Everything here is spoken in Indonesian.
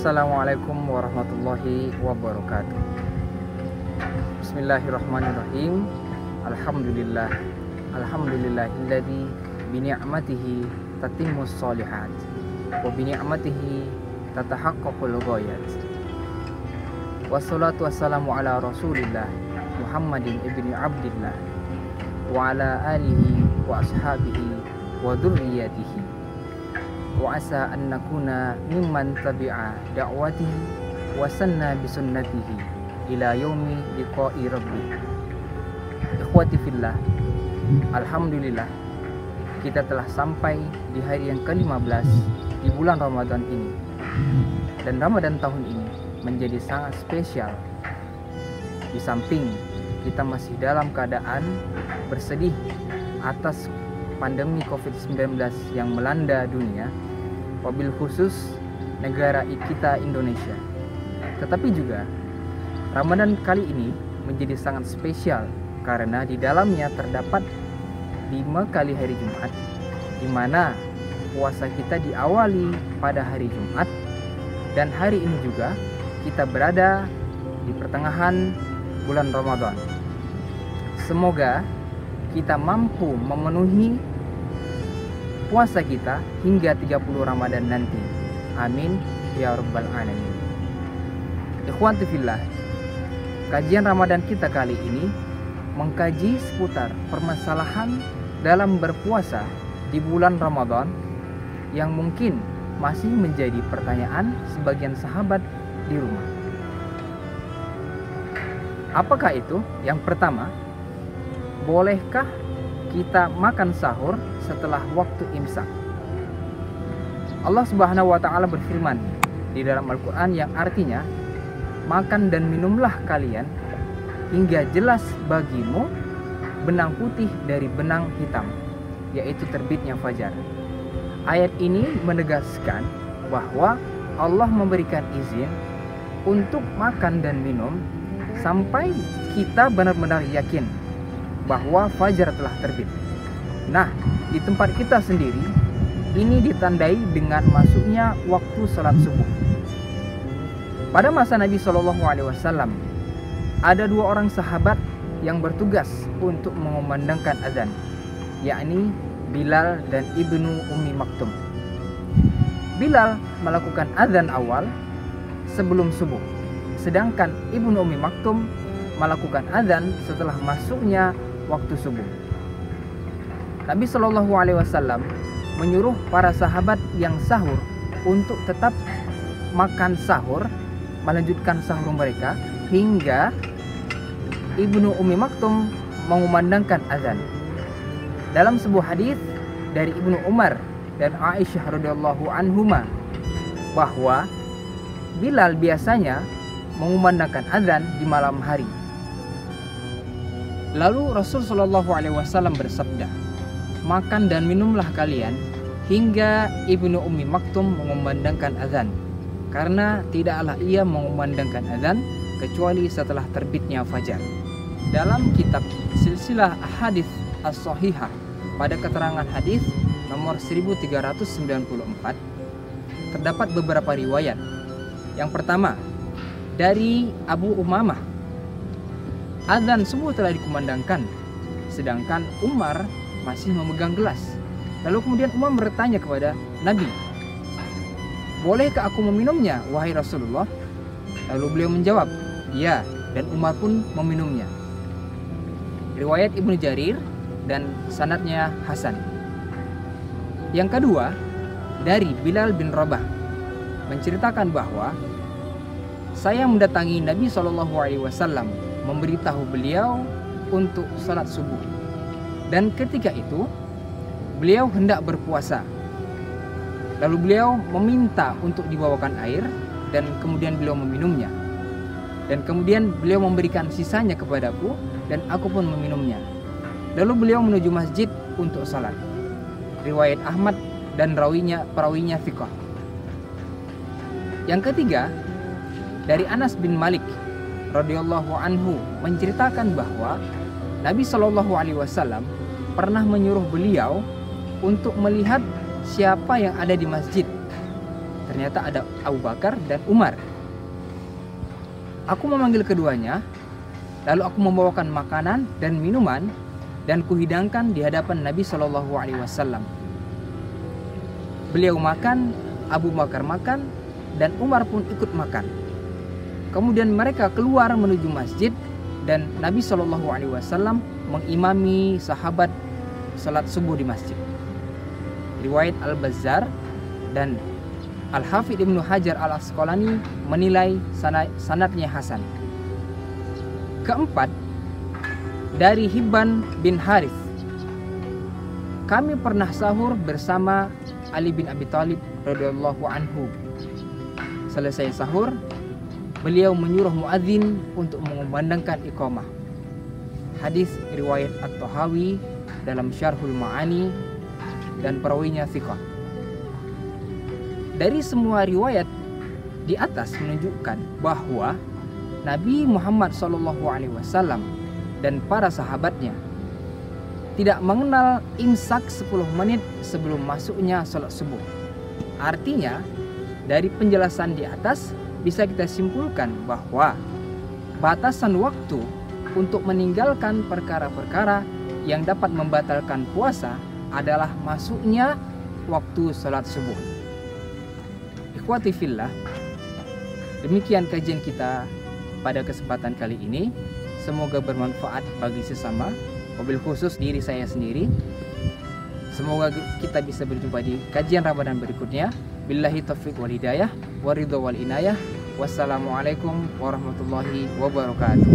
Assalamualaikum warahmatullahi wabarakatuh. Bismillahirrahmanirrahim. Alhamdulillah. Alhamdulillahilladzi bini'matihi tatimmus sholihat wa bini'matihi tatahaqqaqul ghayat. Wassalatu wassalamu ala Rasulillah Muhammadin ibni Abdillah wa ala alihi wa ashabihi wa dzurriyyatihi. Wa asa an nakuna mimman tabi'a da'watihi wa sanna bisunnatihi ila yaumi liqa'i rabbi. Ikhwati fillah, alhamdulillah kita telah sampai di hari yang ke-15 di bulan Ramadan ini. Dan Ramadan tahun ini menjadi sangat spesial. Di samping kita masih dalam keadaan bersedih atas pandemi COVID-19 yang melanda dunia, wabil khusus negara kita Indonesia. Tetapi juga Ramadan kali ini menjadi sangat spesial karena di dalamnya terdapat 5 kali hari Jumat, di mana puasa kita diawali pada hari Jumat, dan hari ini juga kita berada di pertengahan bulan Ramadan. Semoga kita mampu memenuhi puasa kita hingga 30 Ramadan nanti. Amin ya rabbal alamin. Ikhwati fillah, kajian Ramadan kita kali ini mengkaji seputar permasalahan dalam berpuasa di bulan Ramadan yang mungkin masih menjadi pertanyaan sebagian sahabat di rumah. Apakah itu? Yang pertama, bolehkah kita makan sahur setelah waktu imsak? Allah Subhanahu wa taala berfirman di dalam Al-Qur'an yang artinya, makan dan minumlah kalian hingga jelas bagimu benang putih dari benang hitam, yaitu terbitnya fajar. Ayat ini menegaskan bahwa Allah memberikan izin untuk makan dan minum sampai kita benar-benar yakin bahwa fajar telah terbit. Nah, di tempat kita sendiri ini ditandai dengan masuknya waktu salat subuh. Pada masa Nabi SAW ada 2 orang sahabat yang bertugas untuk mengumandangkan azan, yakni Bilal dan Ibnu Ummi Maktum. Bilal melakukan azan awal sebelum subuh, sedangkan Ibnu Ummi Maktum melakukan azan setelah masuknya waktu subuh. Nabi SAW menyuruh para sahabat yang sahur untuk tetap makan sahur, melanjutkan sahur mereka hingga Ibnu Ummi Maktum mengumandangkan azan. Dalam sebuah hadis dari Ibnu Umar dan Aisyah radhiyallahu anhuma bahwa Bilal biasanya mengumandangkan azan di malam hari. Lalu Rasul SAW bersabda, makan dan minumlah kalian hingga Ibnu Ummi Maktum mengumandangkan azan, karena tidaklah ia mengumandangkan azan kecuali setelah terbitnya fajar. Dalam kitab Silsilah Ahadits As-Shahihah pada keterangan hadis nomor 1394 terdapat beberapa riwayat. Yang pertama, dari Abu Umamah, azan subuh telah dikumandangkan, sedangkan Umar masih memegang gelas. Lalu kemudian Umar bertanya kepada Nabi, bolehkah aku meminumnya, wahai Rasulullah? Lalu beliau menjawab, ya, dan Umar pun meminumnya. Riwayat Ibnu Jarir dan sanadnya hasan. Yang kedua, dari Bilal bin Rabah menceritakan bahwa saya mendatangi Nabi SAW memberitahu beliau untuk salat subuh, dan ketika itu beliau hendak berpuasa. Lalu beliau meminta untuk dibawakan air, dan kemudian beliau meminumnya, dan kemudian beliau memberikan sisanya kepadaku, dan aku pun meminumnya. Lalu beliau menuju masjid untuk salat. Riwayat Ahmad dan perawinya thiqah. Yang ketiga, dari Anas bin Malik radhiyallahu anhu menceritakan bahwa Nabi SAW pernah menyuruh beliau untuk melihat siapa yang ada di masjid. ternyata ada Abu Bakar dan Umar. Aku memanggil keduanya, lalu aku membawakan makanan dan minuman dan kuhidangkan di hadapan Nabi Shallallahu Alaihi Wasallam. Beliau makan, Abu Bakar makan, dan Umar pun ikut makan. Kemudian mereka keluar menuju masjid dan Nabi Shallallahu Alaihi Wasallam mengimami sahabat salat subuh di masjid. Riwayat Al-Bazzar dan Al-Hafidh Ibnu Hajar Al-Asqalani menilai sanadnya hasan. Keempat, dari Hibban bin Harith. Kami pernah sahur bersama Ali bin Abi Thalib radhiyallahu anhu. Selesai sahur, beliau menyuruh muadzin untuk mengumandangkan iqamah. Hadis riwayat At-Tahawi dalam Syarhul Ma'ani dan perawinya thiqah. Dari semua riwayat di atas menunjukkan bahwa Nabi Muhammad SAW dan para sahabatnya tidak mengenal imsak 10 menit sebelum masuknya salat subuh. Artinya, dari penjelasan di atas bisa kita simpulkan bahwa batasan waktu untuk meninggalkan perkara-perkara yang dapat membatalkan puasa adalah masuknya waktu salat subuh. Ikhwati fillah, demikian kajian kita pada kesempatan kali ini. Semoga bermanfaat bagi sesama, wabil khusus diri saya sendiri. Semoga kita bisa berjumpa di kajian Ramadan berikutnya. Billahi taufiq wal hidayah, waridho wal inayah. Wassalamualaikum warahmatullahi wabarakatuh.